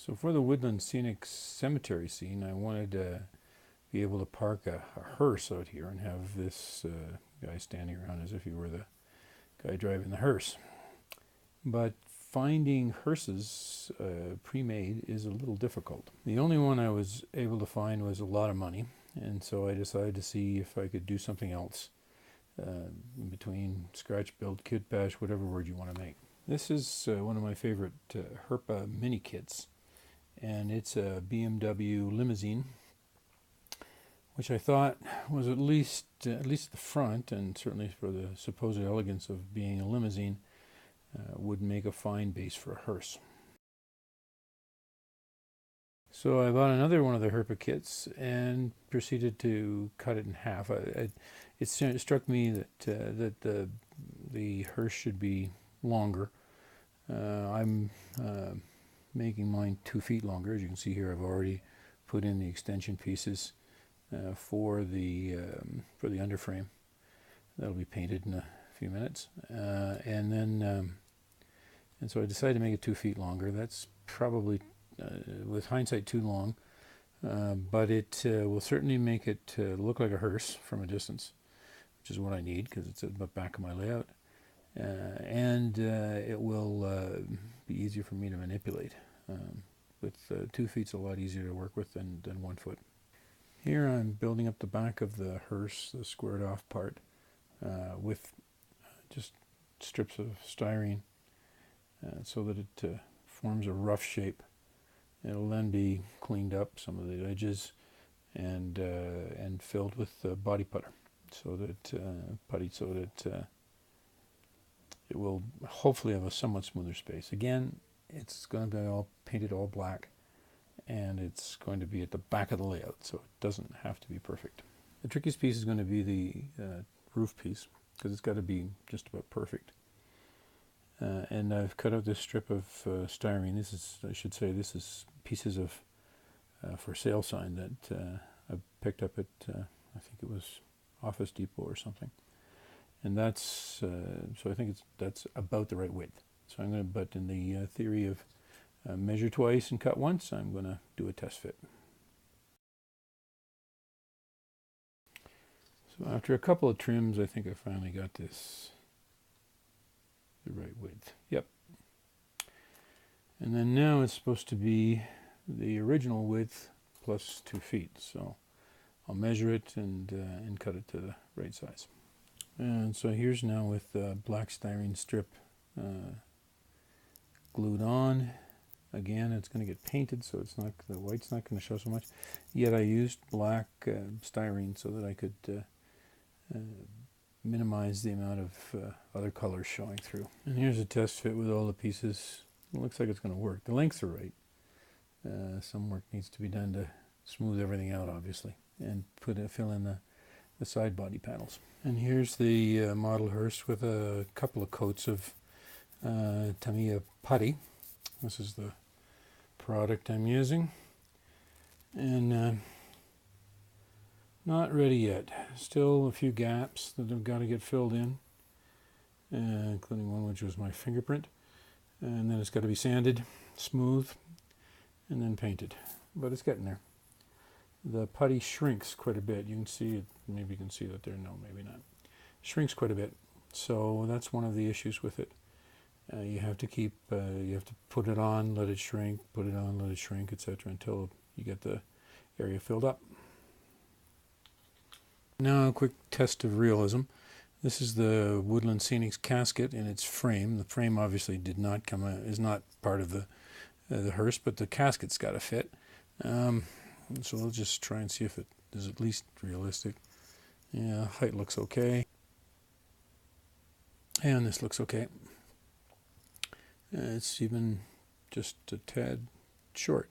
So for the Woodland Scenic Cemetery scene, I wanted to be able to park a hearse out here and have this guy standing around as if he were the guy driving the hearse. But finding hearses pre-made is a little difficult. The only one I was able to find was a lot of money, and so I decided to see if I could do something else in between scratch build, kit bash, whatever word you want to make. This is one of my favorite Herpa mini kits, and it's a BMW limousine, which I thought was at least the front, and certainly for the supposed elegance of being a limousine, would make a fine base for a hearse. So I bought another one of the Herpa kits and proceeded to cut it in half. It struck me that the hearse should be longer. I'm making mine 2 feet longer. As you can see here, I've already put in the extension pieces for the underframe. That'll be painted in a few minutes, and so I decided to make it 2 feet longer. That's probably, with hindsight, too long, but it will certainly make it look like a hearse from a distance, which is what I need because it's at the back of my layout, and it will be easier for me to manipulate. With 2 feet's a lot easier to work with than 1 foot. Here I'm building up the back of the hearse, the squared off part, with just strips of styrene so that it forms a rough shape. It'll then be cleaned up, some of the edges, and filled with body putter, so that putty, so that it will hopefully have a somewhat smoother space. Again, it's going to be all painted all black, and it's going to be at the back of the layout, so it doesn't have to be perfect. The trickiest piece is going to be the roof piece, because it's got to be just about perfect. And I've cut out this strip of styrene. This is pieces of for sale sign that I picked up at I think it was Office Depot or something. And that's so I think that's about the right width. So I'm going to, but in the theory of measure twice and cut once, I'm going to do a test fit. So after a couple of trims, I think I finally got this the right width. Yep. And then now it's supposed to be the original width plus 2 feet. So I'll measure it and cut it to the right size. And so here's now with the black styrene strip glued on. Again, it's going to get painted, so it's not, the white's not going to show so much. Yet I used black styrene so that I could minimize the amount of other colors showing through. And here's a test fit with all the pieces. It looks like it's going to work. The lengths are right. Some work needs to be done to smooth everything out, obviously, and fill in the side body panels. And here's the model hearse with a couple of coats of Tamiya putty. This is the product I'm using, and not ready yet. Still a few gaps that have got to get filled in, including one which was my fingerprint. And then it's got to be sanded, smooth, and then painted. But it's getting there. The putty shrinks quite a bit. You can see it. Maybe you can see that there. No, maybe not. Shrinks quite a bit. So that's one of the issues with it. You have to keep. You have to put it on, let it shrink, put it on, let it shrink, etc., until you get the area filled up. Now a quick test of realism. This is the Woodland Scenics casket in its frame. The frame obviously did not come out, is not part of the hearse, but the casket's got to fit. So we'll just try and see if it is at least realistic. Yeah, height looks okay, and this looks okay. It's even just a tad short.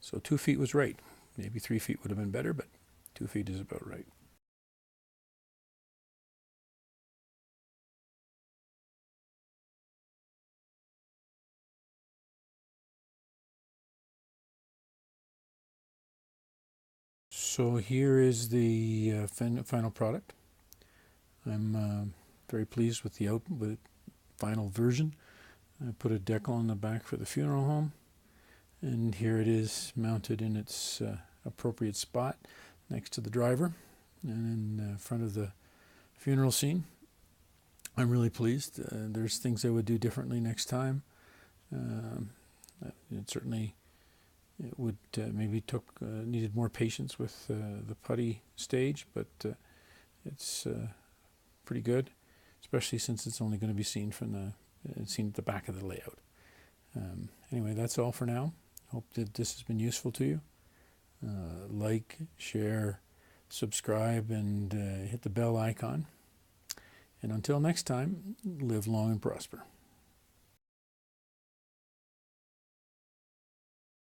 So 2 feet was right. Maybe 3 feet would have been better, but 2 feet is about right. So here is the final product. I'm very pleased with the final version. I put a decal on the back for the funeral home. And here it is mounted in its appropriate spot next to the driver and in front of the funeral scene. I'm really pleased. There's things I would do differently next time. It certainly would maybe needed more patience with the putty stage, but it's pretty good, especially since it's only going to be seen seen at the back of the layout. Anyway, that's all for now. Hope that this has been useful to you. Like, share, subscribe, and hit the bell icon. And until next time, live long and prosper.